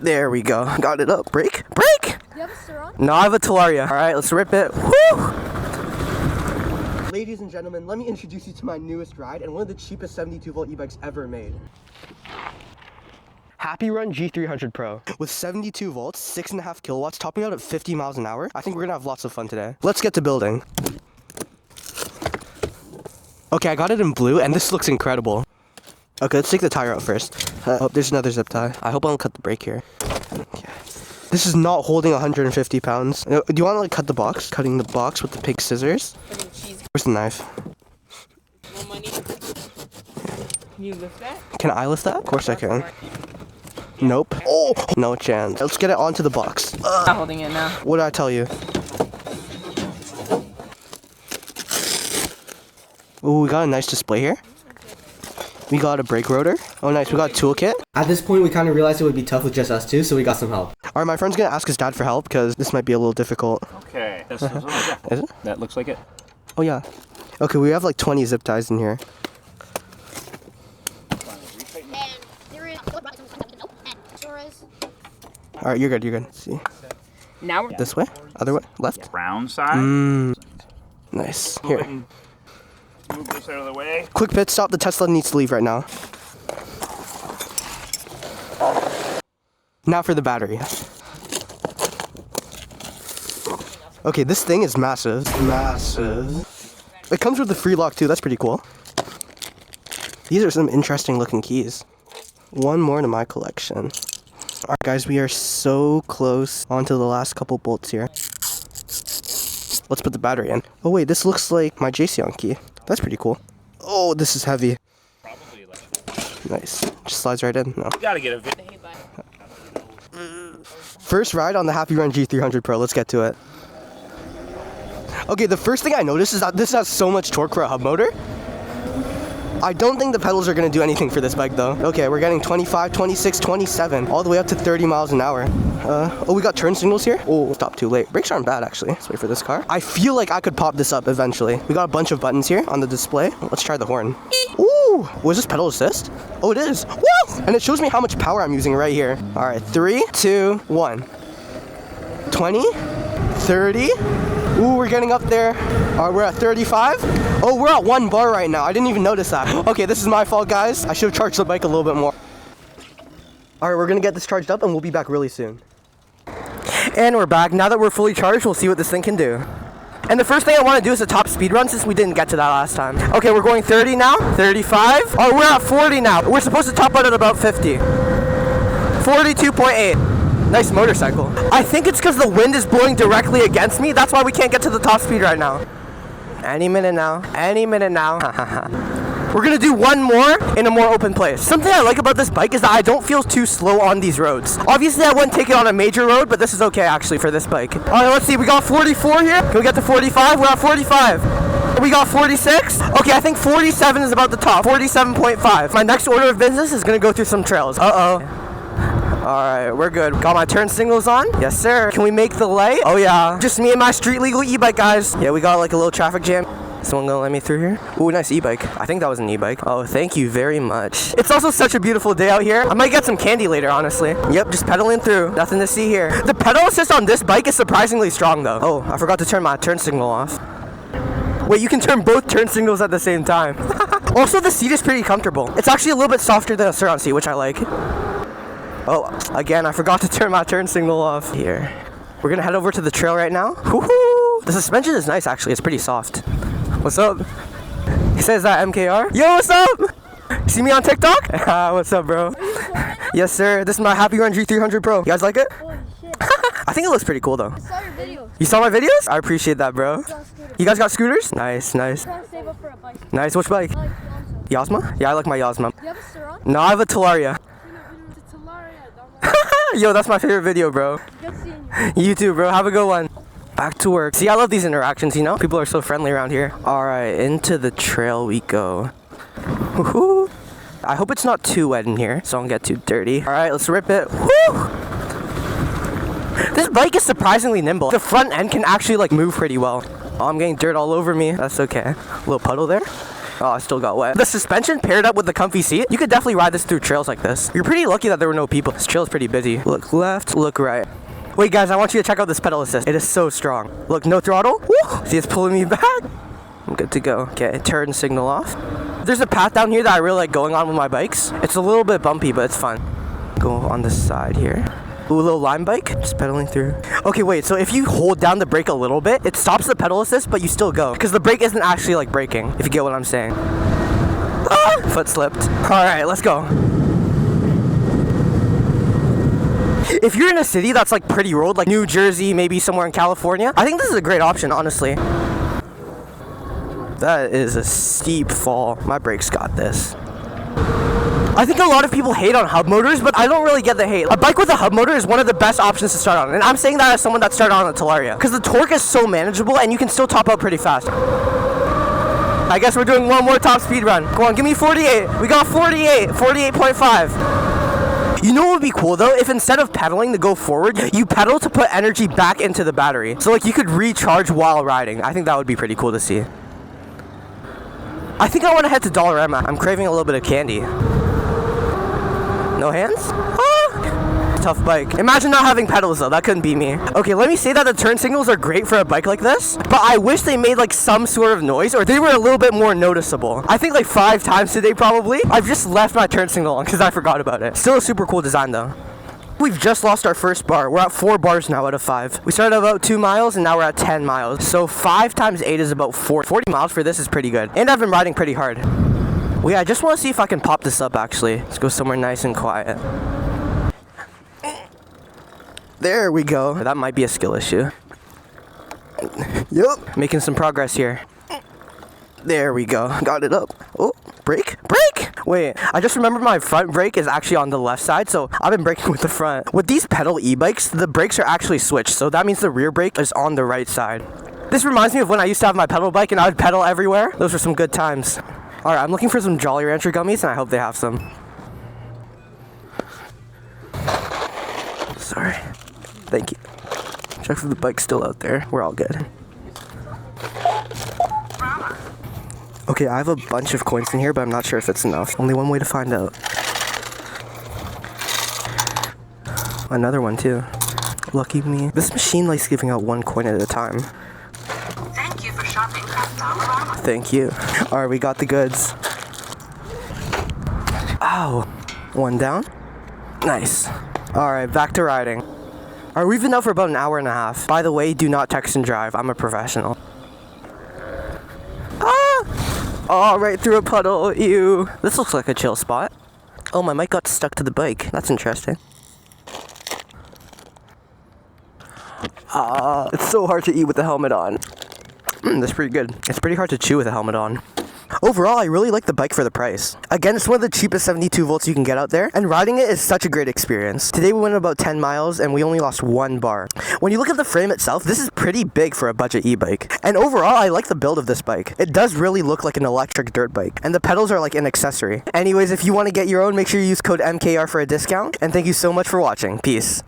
There we go. Got it up. Brake. Brake! You have a Sur-on? No, I have a Talaria. Alright, let's rip it. Woo! Ladies and gentlemen, let me introduce you to my newest ride and one of the cheapest 72-volt e-bikes ever made. HappyRun G300 Pro. With 72 volts, 6.5 kilowatts, topping out at 50 miles an hour. I think we're gonna have lots of fun today. Let's get to building. Okay, I got it in blue and this looks incredible. Okay, let's take the tire out first. Oh, there's another zip tie. I hope I don't cut the brake here. Okay. This is not holding 150 pounds. Do you want to like cut the box? Cutting the box with the pig scissors. Where's the knife? No money. Can you lift that? Can I lift that? Of course I can. Nope. Oh, no chance. Let's get it onto the box. I'm holding it now. What did I tell you? Ooh, we got a nice display here. We got a brake rotor. Oh, nice. We got a toolkit. At this point, we kind of realized it would be tough with just us two, so we got some help. All right, my friend's going to ask his dad for help because this might be a little difficult. Okay. Is it? That looks like it. Oh, yeah. Okay, we have like 20 zip ties in here. All right, you're good. You're good. Let's see. Now we're This way? Other way? Left? Brown side. Nice. Here. Move this out of the way. Quick pit stop. The Tesla needs to leave right now. Now for the battery. Okay, this thing is massive. Massive. It comes with a free lock too. That's pretty cool. These are some interesting looking keys. One more to my collection. Alright guys, we are so close onto the last couple bolts here. Let's put the battery in. Oh wait, this looks like my JCon key. That's pretty cool. Oh, this is heavy. Probably like. Nice. Just slides right in. No. You gotta get a video. First ride on the HappyRun G300 Pro. Let's get to it. Okay, the first thing I noticed is that this has so much torque for a hub motor. I don't think the pedals are going to do anything for this bike though. Okay, we're getting 25, 26, 27, all the way up to 30 miles an hour. Oh, we got turn signals here. Oh, stop too late. Brakes aren't bad actually. Let's wait for this car. I feel like I could pop this up eventually. We got a bunch of buttons here on the display. Let's try the horn. Ooh, was this pedal assist? Oh, it is. Woo! And it shows me how much power I'm using right here. All right, 3, 2, 1. 20, 30. Ooh, we're getting up there. We're at 35. Oh, we're at 1 bar right now. I didn't even notice that. Okay, this is my fault, guys. I should have charged the bike a little bit more. All right, we're gonna get this charged up and we'll be back really soon. And we're back. Now that we're fully charged, we'll see what this thing can do. And the first thing I want to do is a top speed run since we didn't get to that last time. Okay, we're going 30 now, 35. Oh, we're at 40 now. We're supposed to top out at about 50. 42.8. Nice motorcycle. I think it's because the wind is blowing directly against me. That's why we can't get to the top speed right now. Any minute now. Any minute now. We're going to do one more in a more open place. Something I like about this bike is that I don't feel too slow on these roads. Obviously, I wouldn't take it on a major road, but this is okay actually for this bike. All right, let's see. We got 44 here. Can we get to 45? We're at 45. We got 46. Okay, I think 47 is about the top. 47.5. My next order of business is going to go through some trails. Uh-oh. Alright, we're good. Got my turn signals on? Yes, sir. Can we make the light? Oh, yeah. Just me and my street legal e-bike, guys. Yeah, we got like a little traffic jam. Someone gonna let me through here? Ooh, nice e-bike. I think that was an e-bike. Oh, thank you very much. It's also such a beautiful day out here. I might get some candy later, honestly. Yep, just pedaling through. Nothing to see here. The pedal assist on this bike is surprisingly strong, though. Oh, I forgot to turn my turn signal off. Wait, you can turn both turn signals at the same time. Also, the seat is pretty comfortable. It's actually a little bit softer than a Sur-on seat, which I like. Oh, again, I forgot to turn my turn signal off. Here. We're gonna head over to the trail right now. Woohoo! The suspension is nice, actually. It's pretty soft. What's up? He says that MKR. Yo, what's up? See me on TikTok? What's up, bro? Yes, sir. This is my HappyRun G300 Pro. You guys like it? Holy shit. I think it looks pretty cool, though. I saw your videos. You saw my videos? I appreciate that, bro. You guys got scooters? Nice, nice. I'm trying to save up for a bike. Nice. Which bike? I like Yasma? Yeah, I like my Yasma. You have a Sur-on? No, I have a Talaria. Yo, that's my favorite video, bro. Good seeing you. You too, bro. Have a good one. Back to work. See, I love these interactions, you know? People are so friendly around here. All right, into the trail we go. Woohoo! I hope it's not too wet in here, so I don't get too dirty. All right, let's rip it. Woo! This bike is surprisingly nimble. The front end can actually like move pretty well. Oh, I'm getting dirt all over me. That's okay. A little puddle there. Oh, I still got wet. The suspension paired up with the comfy seat, you could definitely ride this through trails like this. You're pretty lucky that there were no people. This trail's pretty busy. Look left, look right. Wait guys, I want you to check out this pedal assist. It is so strong. Look, no throttle. Woo! See, it's pulling me back. I'm good to go. Okay, turn signal off. There's a path down here that I really like going on with my bikes. It's a little bit bumpy, but it's fun. Go on the side here. Ooh, a little lime bike. Just pedaling through. Okay, wait, so if you hold down the brake a little bit, it stops the pedal assist, but you still go. Because the brake isn't actually like braking, if you get what I'm saying. Ah! Foot slipped. Alright, let's go. If you're in a city that's like pretty road, like New Jersey, maybe somewhere in California, I think this is a great option, honestly. That is a steep fall. My brakes got this. I think a lot of people hate on hub motors, but I don't really get the hate. A bike with a hub motor is one of the best options to start on, and I'm saying that as someone that started on a Talaria, because the torque is so manageable and you can still top out pretty fast. I guess we're doing one more top speed run. Go on, give me 48. We got 48, 48.5. You know what would be cool though? If instead of pedaling to go forward, you pedal to put energy back into the battery. So like you could recharge while riding. I think that would be pretty cool to see. I think I want to head to Dollarama. I'm craving a little bit of candy. No hands? Ah! Tough bike. Imagine not having pedals though. That couldn't be me. Okay, let me say that the turn signals are great for a bike like this, but I wish they made like some sort of noise or they were a little bit more noticeable. I think like 5 times today probably. I've just left my turn signal on because I forgot about it. Still a super cool design though. We've just lost our first bar. We're at 4 bars now out of 5. We started about 2 miles and now we're at 10 miles. So 5 times 8 is about 40. 40 miles for this is pretty good. And I've been riding pretty hard. Well, yeah, I just want to see if I can pop this up actually. Let's go somewhere nice and quiet. There we go. That might be a skill issue. Yup. Making some progress here. There we go. Got it up. Oh, brake. Brake! Wait, I just remembered my front brake is actually on the left side, so I've been braking with the front. With these pedal e-bikes, the brakes are actually switched, so that means the rear brake is on the right side. This reminds me of when I used to have my pedal bike and I would pedal everywhere. Those were some good times. Alright, I'm looking for some Jolly Rancher gummies and I hope they have some. Sorry. Thank you. Check if the bike's still out there. We're all good. Okay, I have a bunch of coins in here, but I'm not sure if it's enough. Only one way to find out. Another one too. Lucky me. This machine likes giving out 1 coin at a time. Thank you for shopping at Dollarama. Thank you. Alright, we got the goods. Ow. 1 down. Nice. Alright, back to riding. Alright, we've been out for about an hour and a half. By the way, do not text and drive. I'm a professional. Ah! Oh, right through a puddle. Ew. This looks like a chill spot. Oh, my mic got stuck to the bike. That's interesting. It's so hard to eat with the helmet on. That's pretty good. It's pretty hard to chew with a helmet on. Overall, I really like the bike for the price. Again, it's one of the cheapest 72 volts you can get out there, and riding it is such a great experience. Today we went about 10 miles, and we only lost 1 bar. When you look at the frame itself, this is pretty big for a budget e-bike. And overall, I like the build of this bike. It does really look like an electric dirt bike, and the pedals are like an accessory. Anyways, if you want to get your own, make sure you use code MKR for a discount, and thank you so much for watching. Peace.